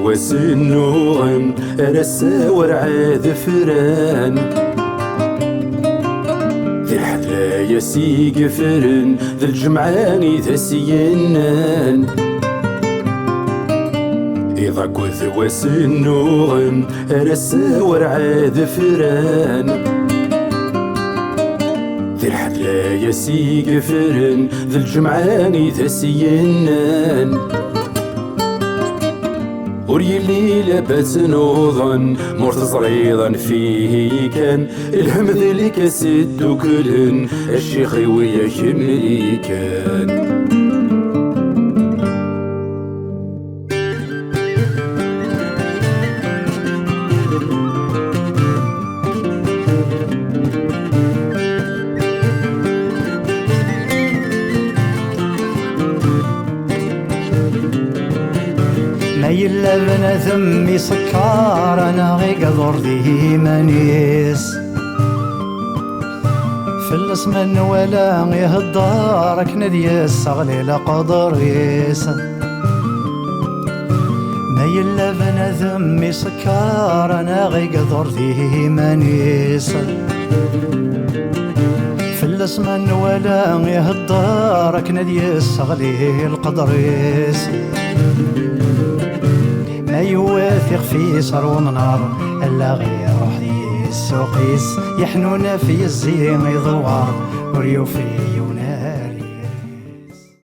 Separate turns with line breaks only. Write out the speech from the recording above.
ذواس النوغم أرسا ورعاذ فران ذي الحلا يسي قفرن ذي الجمعاني ذا سينان إذا كنت ذواس النوغم أرسا ورعاذ فران ذي الحلا يسي قفرن ذي الجمعاني ذا سينان وريلي لاباس نوضن مرت صغيرا فيه كان الهم ذلك سد كلن الشيخ وياك ملي كان
يلا بنا ثمي سكار انا غي قدر ذي منيس في الاسمن ولا يهدارك ندي السغلي لقدريس ما يلا بنا ثمي سكار انا غي قدر ذي منيس في الاسمن ولا يهدارك ندي السغلي القدريس ما يواثق في صرو نار الا غير روح السوقيس يحنون في الزين يضوار وريوفي